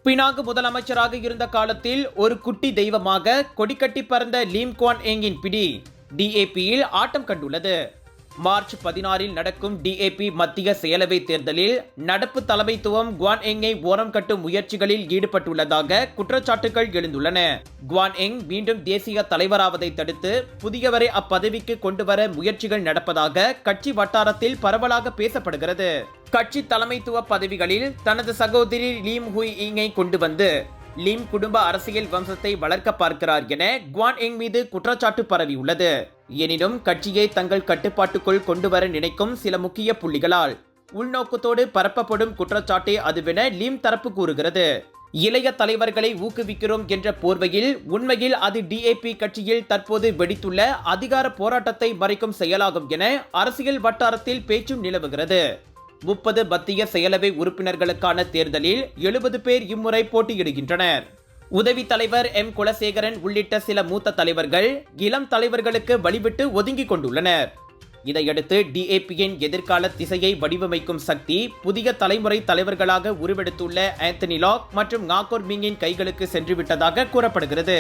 Penang முதலமைச்சராக இருந்த காலத்தில் ஒரு குட்டி தெய்வமாக கொடிக்கட்டி பறந்த லீம் குவான் ஏங்கின் பிடி டிஏபியில் ஆட்டம் கண்டுள்ளது. மார்ச் 16 நடக்கும் டிஏபி மத்திய செயலவை தேர்தலில் நடப்பு தலைமைத்துவம் குவான் எங்கை ஓரம் கட்டும் முயற்சிகளில் ஈடுபட்டுள்ளதாக குற்றச்சாட்டுகள் எழுந்துள்ளன. குவான் எங் மீண்டும் தேசிய தலைவராவதை தடுத்து புதியவரை அப்பதவிக்கு கொண்டுவர முயற்சிகள் நடப்பதாக கட்சி வட்டாரத்தில் பரவலாக பேசப்படுகிறது. கட்சி தலைமைத்துவ பதவிகளில் தனது சகோதரி லீம் ஹுய் இங்கை கொண்டு வந்து லீம் குடும்ப அரசியல் வம்சத்தை வளர்க்க பார்க்கிறார் என குவான் எங் மீது குற்றச்சாட்டு பரவியுள்ளது. எனினும் கட்சியை தங்கள் கட்டுப்பாட்டுக்குள் கொண்டுவர நினைக்கும் சில முக்கிய புள்ளிகளால் உள்நோக்கத்தோடு பரப்பப்படும் குற்றச்சாட்டே அதுவென லீம் தரப்பு கூறுகிறது. இளைய தலைவர்களை ஊக்குவிக்கிறோம் என்ற போர்வையில் உண்மையில் அது டிஏபி கட்சியில் தற்போது வெடித்துள்ள அதிகார போராட்டத்தை மறைக்கும் செயலாகும் என அரசியல் வட்டாரத்தில் பேச்சும் நிலவுகிறது. 30 மத்திய செயலவை உறுப்பினர்களுக்கான தேர்தலில் 70 பேர் இம்முறை போட்டியிடுகின்றனர். உதவி தலைவர் எம் குலசேகரன் உள்ளிட்ட சில மூத்த தலைவர்கள் இளம் தலைவர்களுக்கு வழிவிட்டு ஒதுங்கிக் கொண்டுள்ளனர். இதையடுத்து டிஏபியின் எதிர்கால திசையை வடிவமைக்கும் சக்தி புதிய தலைமுறை தலைவர்களாக உருவெடுத்துள்ள ஆந்தனி லாக் மற்றும் நாகோர் மிங்கின் கைகளுக்கு சென்றுவிட்டதாக கூறப்படுகிறது.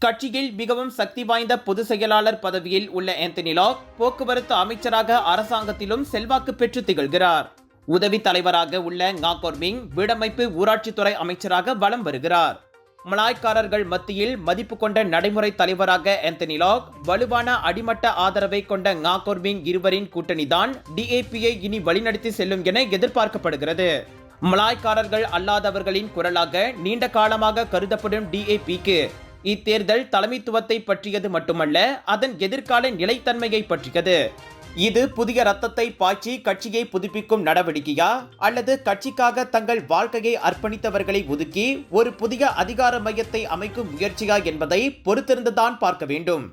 கட்சியில் மிகவும் சக்தி வாய்ந்த பொதுச் செயலாளர் பதவியில் உள்ள ஆந்தனி லாக் போக்குவரத்து அமைச்சராக அரசாங்கத்திலும் செல்வாக்கு பெற்று திகழ்கிறார். உதவி தலைவராக உள்ள நாகோர் மிங் வீடமைப்பு ஊராட்சித்துறை அமைச்சராக வலம் வருகிறார். மலாய்க்காரர்கள் மத்தியில் மதிப்பு கொண்ட நடைமுறை தலைவராக ஆந்தனி லாக் வலுவான அடிமட்ட ஆதரவை கொண்ட நாகோர் மிங் இருவரின் கூட்டணிதான் டிஏபியை இனி வழிநடத்தி செல்லும் என எதிர்பார்க்கப்படுகிறது. மலாய்க்காரர்கள் அல்லாதவர்களின் குரலாக நீண்ட காலமாக கருதப்படும் டிஏபிக்கு இத்தேர்தல் தலைமைத்துவத்தை பற்றியது மட்டுமல்ல, அதன் எதிர்கால நிலைத்தன்மையை பற்றியது. இது புதிய ரத்தத்தை பாய்ச்சி கட்சியை புதுப்பிக்கும் நடவடிக்கையா அல்லது கட்சிக்காக தங்கள் வாழ்க்கையை அர்ப்பணித்தவர்களை ஒதுக்கி ஒரு புதிய அதிகார மையத்தை அமைக்கும் முயற்சியா என்பதை பொறுத்திருந்துதான் பார்க்க வேண்டும்.